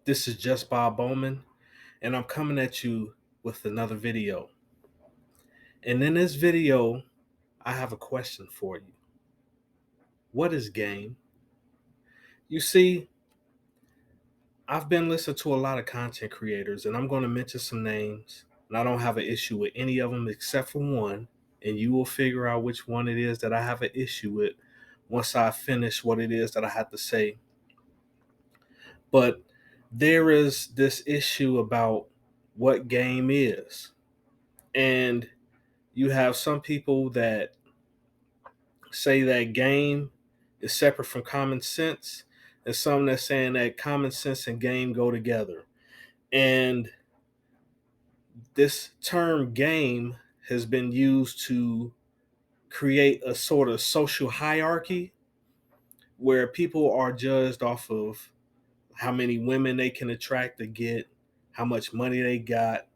This is just Bob Bowman, and I'm coming at you with another video. And in this video, I have a question for you. What is game? You see, I've been listening to a lot of content creators, and I'm going to mention some names, and I don't have an issue with any of them except for one, and you will figure out which one it is that I have an issue with once I finish what it is that I have to say. But there is this issue about what game is. And you have some people that say that game is separate from common sense, and some that saying that common sense and game go together. And this term game has been used to create a sort of social hierarchy where people are judged off of how many women they can attract to get, how much money they got,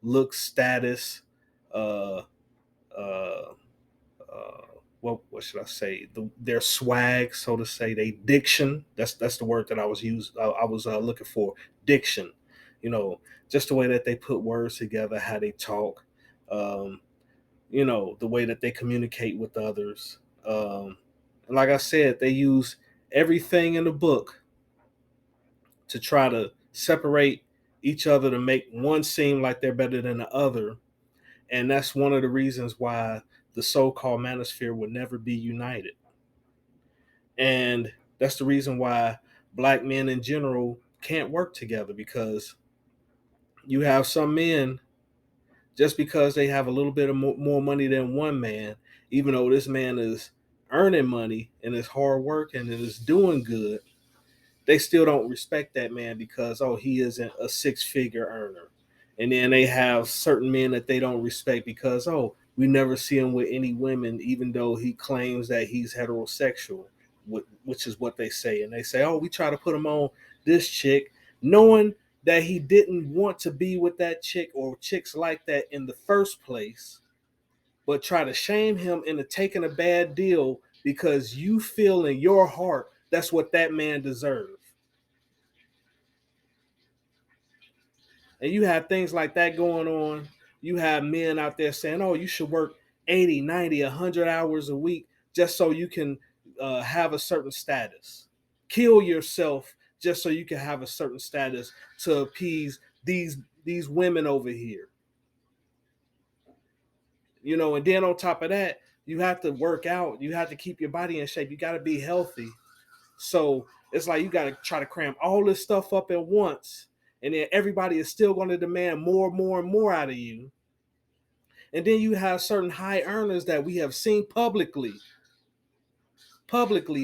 look status, uh, uh, uh, what should I say? Their swag, so to say, they diction. That's the word that I was looking for. Diction. You know, just the way that they put words together, how they talk. Um, the way that they communicate with others. And like I said, they use everything in the book to try to separate each other to make one seem like they're better than the other. And that's one of the reasons why the so-called manosphere will never be united. And that's the reason why black men in general can't work together, because you have some men, just because they have a little bit of more money than one man, even though this man is earning money and is hard working and is doing good, they still don't respect that man because, oh, he isn't a six-figure earner. And then they have certain men that they don't respect because, oh, we never see him with any women, even though he claims that he's heterosexual, which is what they say. And they say, oh, we try to put him on this chick, knowing that he didn't want to be with that chick or chicks like that in the first place, but try to shame him into taking a bad deal because you feel in your heart that's what that man deserves. And you have things like that going on. You have men out there saying, oh, you should work 80, 90, 100 hours a week just so you can have a certain status. Kill yourself just so you can have a certain status to appease these women over here. And then on top of that, you have to work out. You have to keep your body in shape. You got to be healthy. So it's like you got to try to cram all this stuff up at once, and then everybody is still going to demand more, more, and more out of you. And then you have certain high earners that we have seen publicly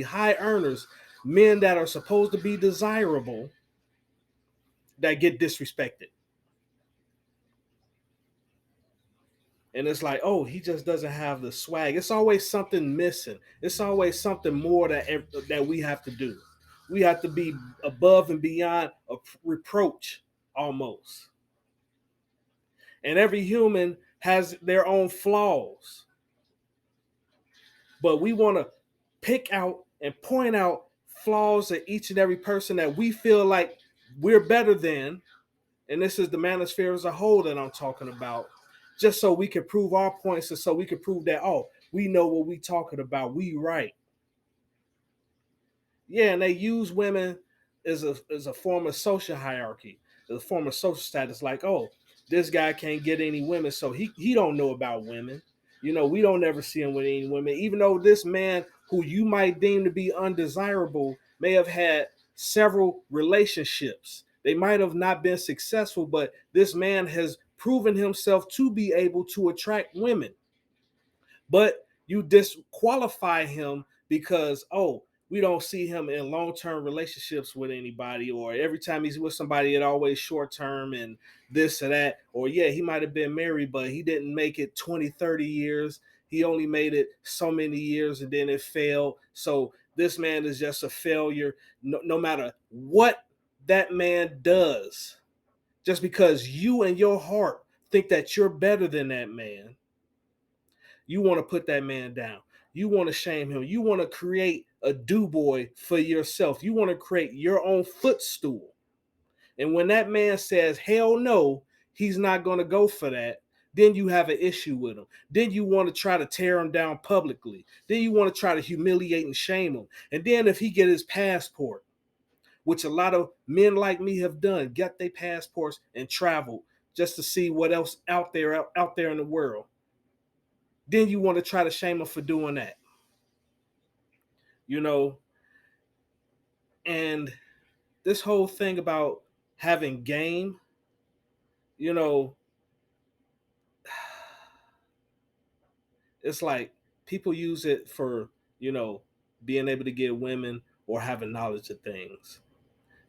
high earners, men that are supposed to be desirable, that get disrespected. And it's like, oh, he just doesn't have the swag. It's always something missing. It's always something more that we have to do. We have to be above and beyond a reproach almost. And every human has their own flaws. But we want to pick out and point out flaws of each and every person that we feel like we're better than. And this is the manosphere as a whole that I'm talking about. Just so we can prove our points, and so we can prove that, oh, we know what we talking about. We right. Yeah, and they use women as a form of social hierarchy, as a form of social status. Like, oh, this guy can't get any women, so he don't know about women. We don't ever see him with any women, even though this man, who you might deem to be undesirable, may have had several relationships. They might have not been successful, but this man has proven himself to be able to attract women. But you disqualify him because, oh, we don't see him in long-term relationships with anybody, or every time he's with somebody it always short-term and this or that, or yeah, he might have been married but he didn't make it 20, 30 years. He only made it so many years and then it failed. So this man is just a failure, no matter what that man does. Just because you in your heart think that you're better than that man, you want to put that man down. You want to shame him. You want to create a do boy for yourself. You want to create your own footstool. And when that man says, hell no, he's not going to go for that, then you have an issue with him. Then you want to try to tear him down publicly. Then you want to try to humiliate and shame him. And then if he get his passport, which a lot of men like me have done, got their passports and traveled just to see what else out there in the world. Then you want to try to shame him for doing that. You know, and this whole thing about having game, you know, it's like people use it for, being able to get women or having knowledge of things.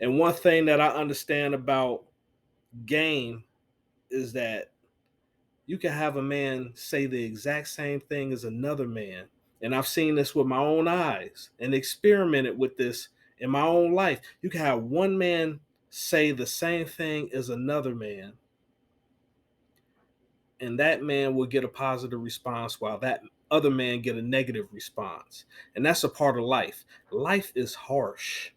And one thing that I understand about game is that you can have a man say the exact same thing as another man. And I've seen this with my own eyes and experimented with this in my own life. You can have one man say the same thing as another man, and that man will get a positive response while that other man get a negative response. And that's a part of life. Life is harsh,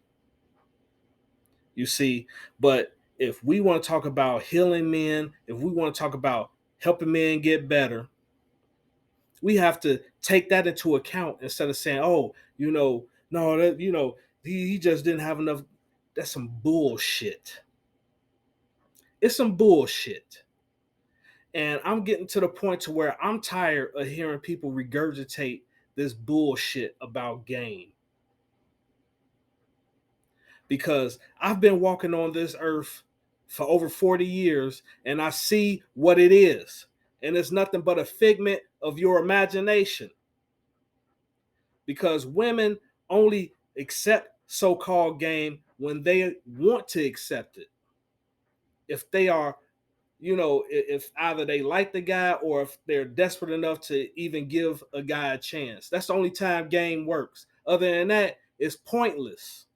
you see. But if we want to talk about healing men, if we want to talk about helping men get better, we have to take that into account instead of saying, oh, no, that, he just didn't have enough. That's some bullshit. It's some bullshit. And I'm getting to the point to where I'm tired of hearing people regurgitate this bullshit about game. Because I've been walking on this earth for over 40 years and I see what it is. And it's nothing but a figment of your imagination. Because women only accept so-called game when they want to accept it. If they are, if either they like the guy or if they're desperate enough to even give a guy a chance. That's the only time game works. Other than that, it's pointless.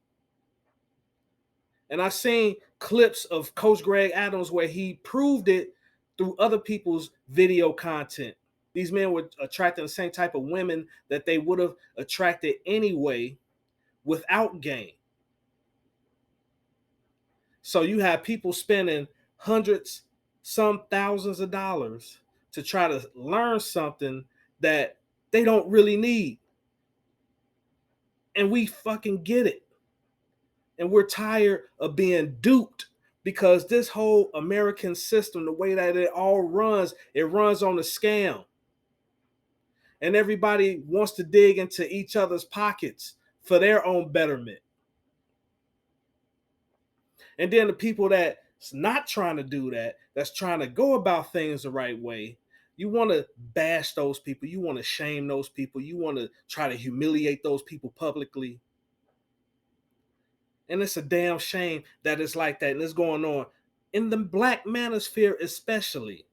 And I've seen clips of Coach Greg Adams where he proved it through other people's video content. These men were attracting the same type of women that they would have attracted anyway without game. So you have people spending hundreds, some thousands of dollars to try to learn something that they don't really need. And we fucking get it. And we're tired of being duped because this whole American system, the way that it runs on a scam. And everybody wants to dig into each other's pockets for their own betterment. And then the people that's not trying to do that, that's trying to go about things the right way, you want to bash those people. You want to shame those people. You want to try to humiliate those people publicly. And it's a damn shame that it's like that. And it's going on in the black manosphere, especially.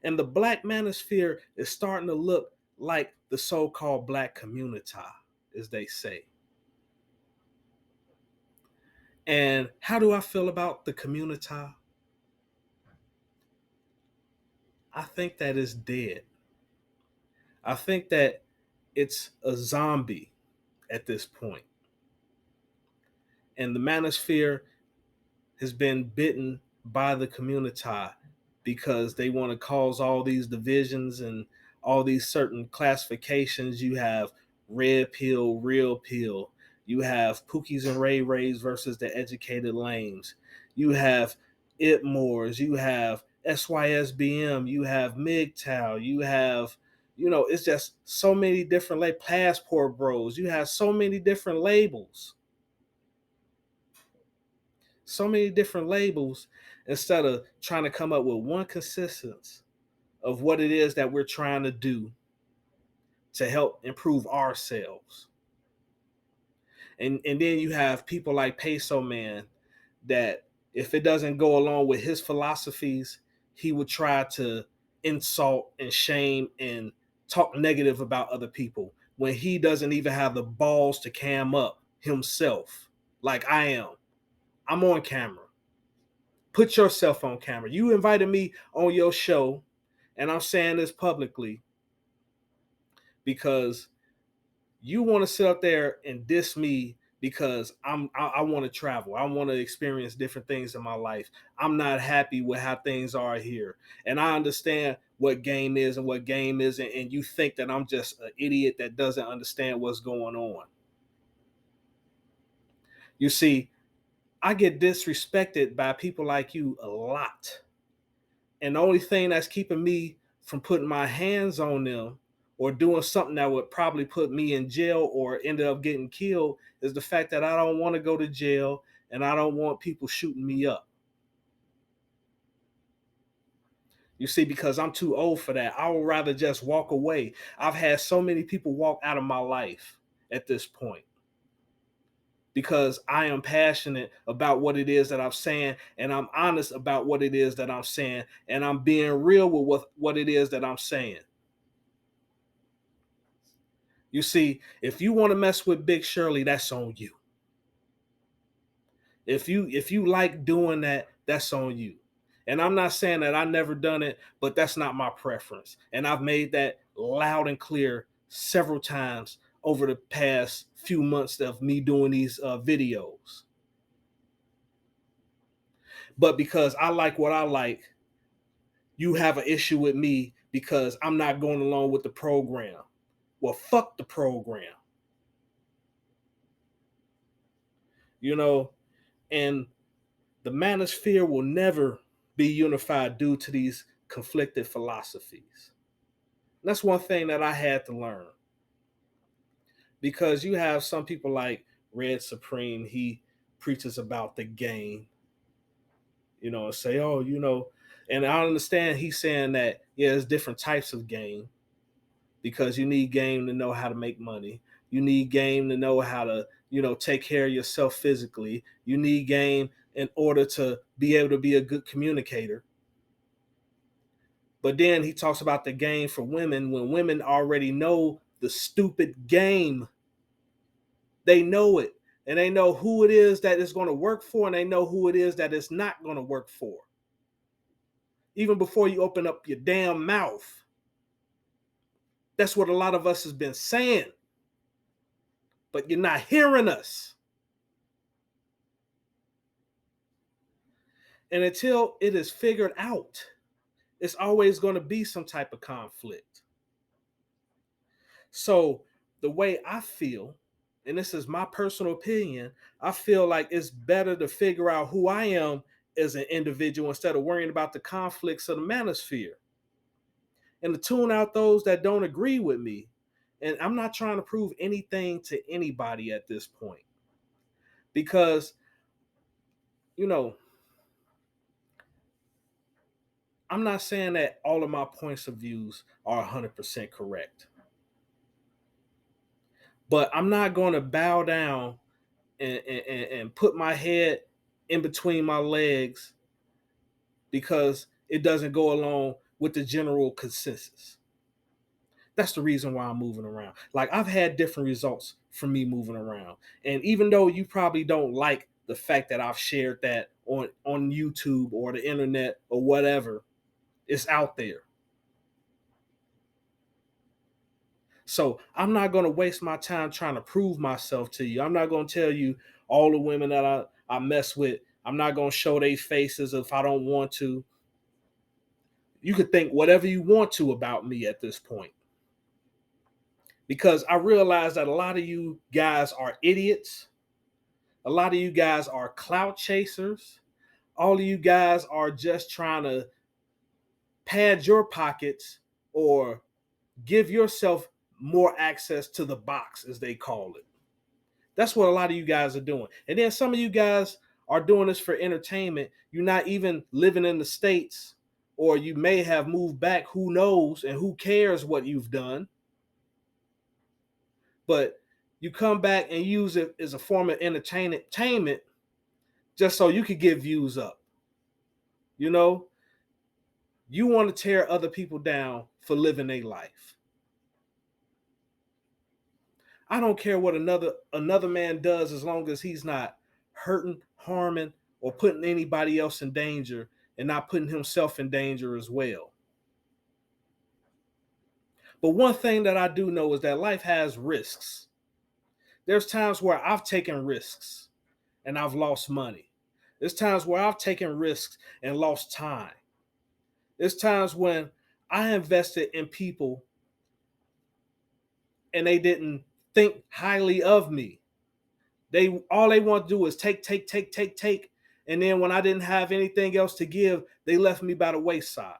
And the black manosphere is starting to look like the so-called black community, as they say. And how do I feel about the community? I think that it's dead. I think that it's a zombie at this point. And the manosphere has been bitten by the community because they want to cause all these divisions and all these certain classifications. You have red pill, real pill. You have Pookies and Ray Rays versus the educated lames. You have Itmores. You have SYSBM. You have MGTOW. You have, it's just so many different passport bros. You have so many different labels. So many different labels instead of trying to come up with one consistency of what it is that we're trying to do to help improve ourselves. And then you have people like Peso Man that if it doesn't go along with his philosophies, he would try to insult and shame and talk negative about other people when he doesn't even have the balls to cam up himself like I am. I'm on camera. Put yourself on camera. You invited me on your show, and I'm saying this publicly because you want to sit up there and diss me because I want to travel. I want to experience different things in my life. I'm not happy with how things are here. And I understand what game is and what game isn't. And you think that I'm just an idiot that doesn't understand what's going on. You see, I get disrespected by people like you a lot. And the only thing that's keeping me from putting my hands on them or doing something that would probably put me in jail or end up getting killed is the fact that I don't want to go to jail and I don't want people shooting me up. You see, because I'm too old for that. I would rather just walk away. I've had so many people walk out of my life at this point because I am passionate about what it is that I'm saying, and I'm honest about what it is that I'm saying, and I'm being real with what it is that I'm saying. You see, if you want to mess with Big Shirley, that's on you. If you like doing that, that's on you. And I'm not saying that I never done it, but that's not my preference. And I've made that loud and clear several times over the past few months of me doing these videos. But because I like what I like, you have an issue with me because I'm not going along with the program. Well, fuck the program. You know, and the manosphere will never be unified due to these conflicted philosophies. That's one thing that I had to learn. Because you have some people like Red Supreme, he preaches about the game, and say, oh, and I understand he's saying that, yeah, there's different types of game because you need game to know how to make money. You need game to know how to, take care of yourself physically. You need game in order to be able to be a good communicator. But then he talks about the game for women when women already know the stupid game. They know it. And they know who it is that it's going to work for, and they know who it is that it's not going to work for. Even before you open up your damn mouth. That's what a lot of us has been saying. But you're not hearing us. And until it is figured out, it's always going to be some type of conflict. So the way I feel, and this is my personal opinion, I feel like it's better to figure out who I am as an individual instead of worrying about the conflicts of the manosphere. And to tune out those that don't agree with me. And I'm not trying to prove anything to anybody at this point. Because, I'm not saying that all of my points of views are 100% correct. But I'm not going to bow down and put my head in between my legs because it doesn't go along with the general consensus. That's the reason why I'm moving around. Like, I've had different results from me moving around. And even though you probably don't like the fact that I've shared that on YouTube or the internet or whatever, it's out there. So I'm not going to waste my time trying to prove myself to you. I'm not going to tell you all the women that I mess with. I'm not going to show their faces if I don't want to. You could think whatever you want to about me at this point. Because I realize that a lot of you guys are idiots. A lot of you guys are clout chasers. All of you guys are just trying to pad your pockets or give yourself more access to the box, as they call it. That's what a lot of you guys are doing. And then some of you guys are doing this for entertainment. You're not even living in the States, or you may have moved back. Who knows? And who cares what you've done? But you come back and use it as a form of entertainment just so you could get views up. You want to tear other people down for living their life. I don't care what another man does as long as he's not hurting, harming, or putting anybody else in danger and not putting himself in danger as well. But one thing that I do know is that life has risks. There's times where I've taken risks and I've lost money. There's times where I've taken risks and lost time. There's times when I invested in people and they didn't think highly of me. They all they want to do is take, take, take, take, take. And then when I didn't have anything else to give, they left me by the wayside.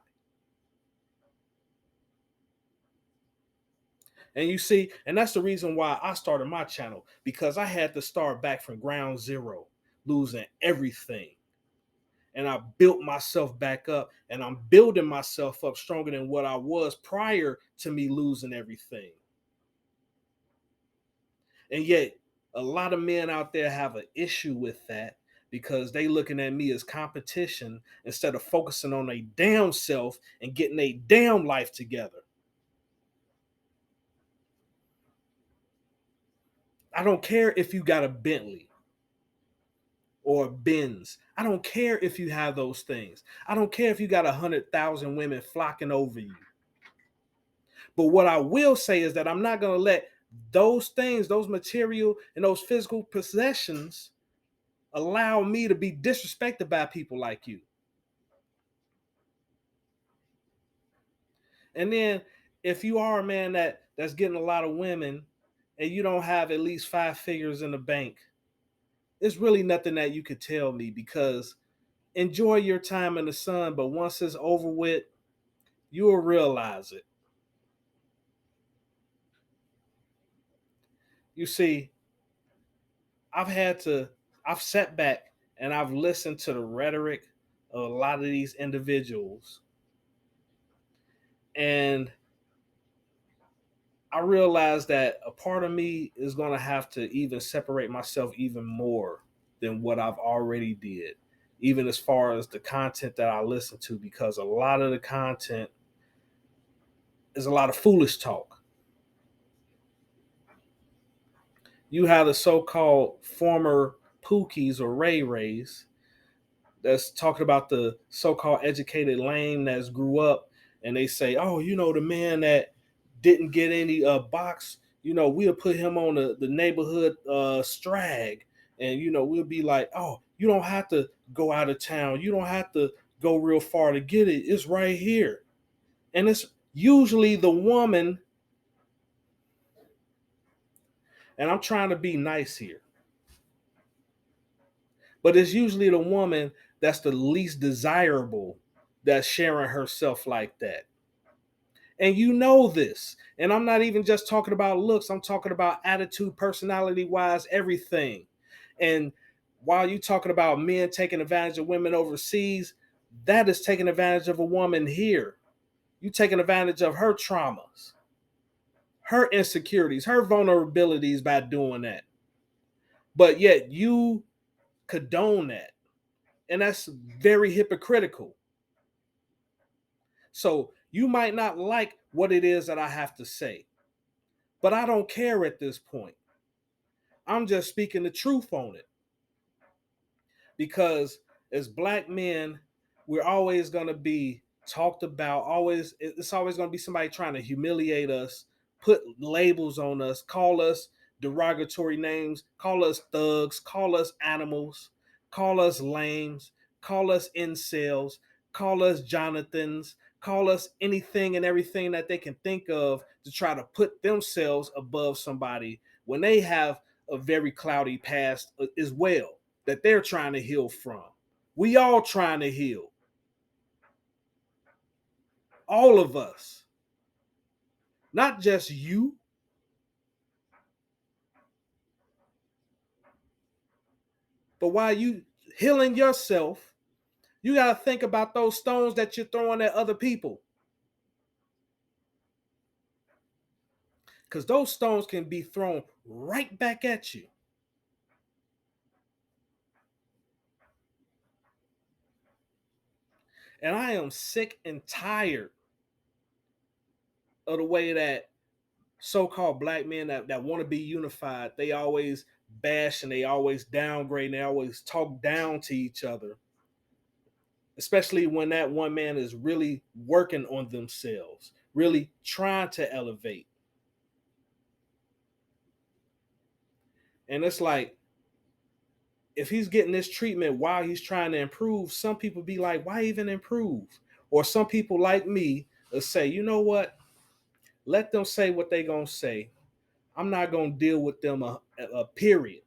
And you see, and that's the reason why I started my channel, because I had to start back from ground zero, losing everything. And I built myself back up, and I'm building myself up stronger than what I was prior to me losing everything. And yet, a lot of men out there have an issue with that because they looking at me as competition instead of focusing on a damn self and getting a damn life together. I don't care if you got a Bentley or a Benz. I don't care if you have those things. I don't care if you got 100,000 women flocking over you. But what I will say is that I'm not going to let those things, those material and those physical possessions, allow me to be disrespected by people like you. And then if you are a man that's getting a lot of women and you don't have at least 5 figures in the bank, it's really nothing that you could tell me, because enjoy your time in the sun, but once it's over with, you'll realize it. You see, I've sat back and I've listened to the rhetoric of a lot of these individuals, and I realized that a part of me is going to have to even separate myself even more than what I've already did, even as far as the content that I listen to, because a lot of the content is a lot of foolish talk. You have the so-called former Pookies or Ray Rays that's talking about the so-called educated lame that's grew up, and they say, oh, the man that didn't get any box, we'll put him on the neighborhood strag, and we'll be like, oh, you don't have to go out of town, you don't have to go real far to get it, it's right here. And it's usually the woman, and I'm trying to be nice here, but it's usually the woman that's the least desirable that's sharing herself like that. And you know this. And I'm not even just talking about looks, I'm talking about attitude, personality wise, everything. And while you're talking about men taking advantage of women overseas, that is taking advantage of a woman here. You're taking advantage of her traumas, her insecurities, her vulnerabilities by doing that. But yet you condone that. And that's very hypocritical. So you might not like what it is that I have to say, but I don't care at this point. I'm just speaking the truth on it. Because as black men, we're always going to be talked about. It's always going to be somebody trying to humiliate us, put labels on us, call us derogatory names, call us thugs, call us animals, call us lames, call us incels, call us Jonathans, call us anything and everything that they can think of to try to put themselves above somebody when they have a very cloudy past as well that they're trying to heal from. We all trying to heal. All of us. Not just you. But while you healing yourself, you got to think about those stones that you're throwing at other people. Because those stones can be thrown right back at you. And I am sick and tired of the way that so-called black men that want to be unified, they always bash and they always downgrade and they always talk down to each other, especially when that one man is really working on themselves, really trying to elevate. And it's like, if he's getting this treatment while he's trying to improve, some people be like, why even improve? Or some people like me will say, you know what? Let them say what they gonna say. I'm not gonna deal with them a period.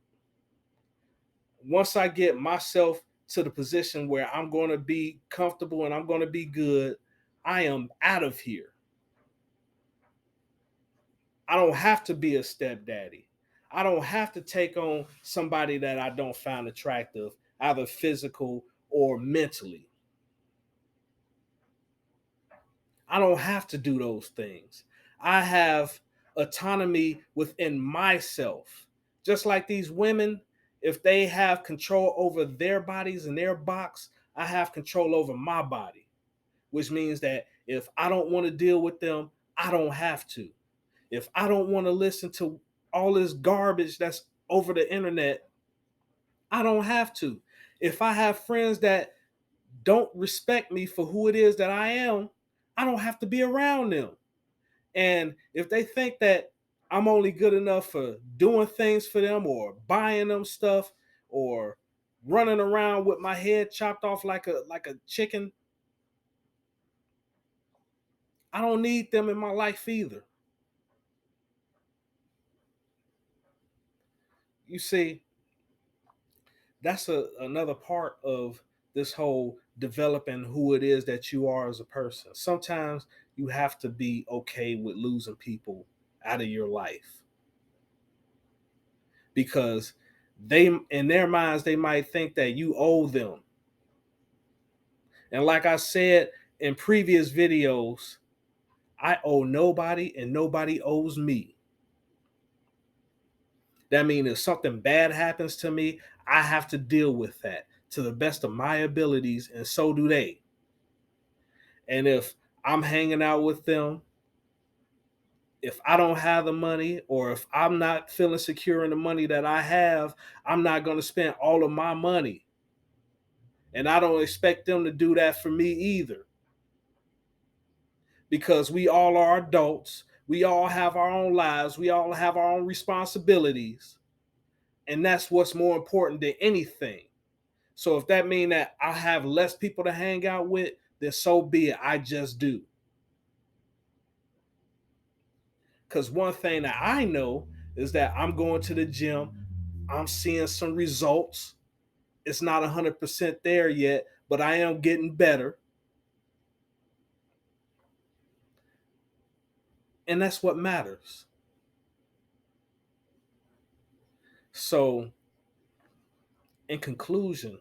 Once I get myself to the position where I'm gonna be comfortable and I'm gonna be good, I am out of here. I don't have to be a stepdaddy. I don't have to take on somebody that I don't find attractive, either physical or mentally. I don't have to do those things. I have autonomy within myself. Just like these women, if they have control over their bodies and their box, I have control over my body, which means that if I don't want to deal with them, I don't have to. If I don't want to listen to all this garbage that's over the internet, I don't have to. If I have friends that don't respect me for who it is that I am, I don't have to be around them. And if they think that I'm only good enough for doing things for them or buying them stuff or running around with my head chopped off like a chicken, I don't need them in my life either. You see, that's another part of this whole developing who it is that you are as a person. Sometimes you have to be okay with losing people out of your life because they, in their minds, they might think that you owe them. And like I said in previous videos, I owe nobody and nobody owes me. That means if something bad happens to me, I have to deal with that to the best of my abilities, and so do they. And if I'm hanging out with them, if I don't have the money or if I'm not feeling secure in the money that I have, I'm not going to spend all of my money. And I don't expect them to do that for me either. Because we all are adults. We all have our own lives. We all have our own responsibilities. And that's what's more important than anything. So if that means that I have less people to hang out with, then so be it. I just do. Because one thing that I know is that I'm going to the gym, I'm seeing some results. It's not 100% there yet, but I am getting better. And that's what matters. So, in conclusion,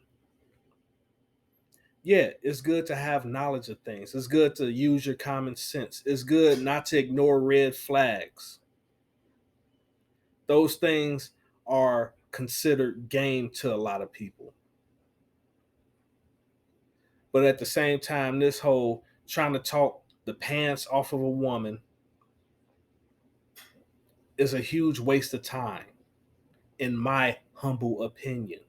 yeah, it's good to have knowledge of things. It's good to use your common sense. It's good not to ignore red flags. Those things are considered game to a lot of people. But at the same time, this whole trying to talk the pants off of a woman is a huge waste of time, in my humble opinion.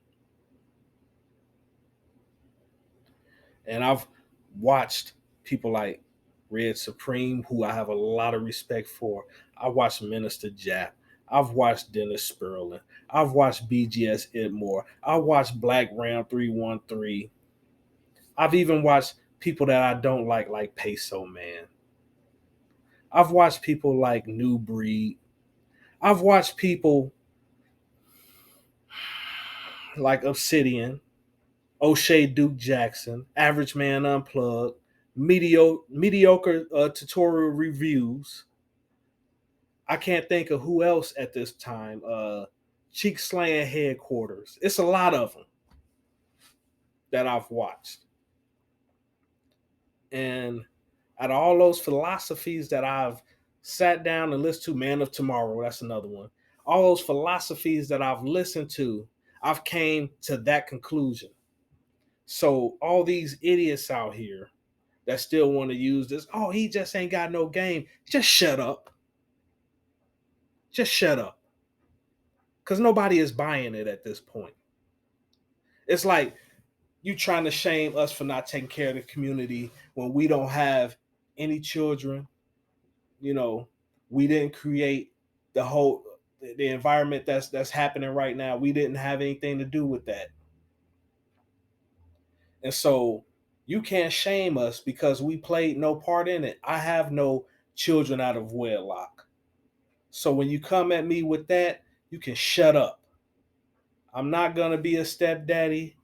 And I've watched people like Red Supreme, who I have a lot of respect for. I watched Minister Jap. I've watched Dennis Sperlin. I've watched BGS Itmore. I watched Black Ram 313. I've even watched people that I don't like Peso Man. I've watched people like New Breed. I've watched people like Obsidian, O'Shea Duke Jackson, Average Man Unplugged, mediocre tutorial reviews. I can't think of who else at this time. Cheek Slaying Headquarters. It's a lot of them that I've watched. And out of all those philosophies that I've sat down and listened to, Man of Tomorrow, that's another one. All those philosophies that I've listened to, I've came to that conclusion. So all these idiots out here that still want to use this, oh, he just ain't got no game. Just shut up. Just shut up. Because nobody is buying it at this point. It's like you trying to shame us for not taking care of the community when we don't have any children. You know, we didn't create the whole the environment that's happening right now. We didn't have anything to do with that. And so you can't shame us because we played no part in it. I have no children out of wedlock. So when you come at me with that, you can shut up. I'm not going to be a stepdaddy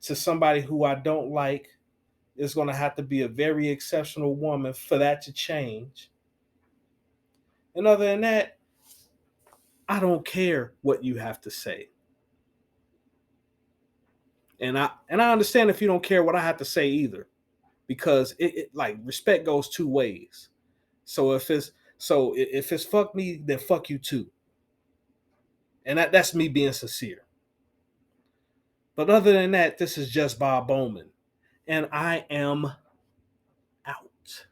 to somebody who I don't like. It's going to have to be a very exceptional woman for that to change. And other than that, I don't care what you have to say. And I understand if you don't care what I have to say either, because it like respect goes two ways. So if it's fuck me, then fuck you too. And that's me being sincere. But other than that, this is just Bob Bowman, and I am out.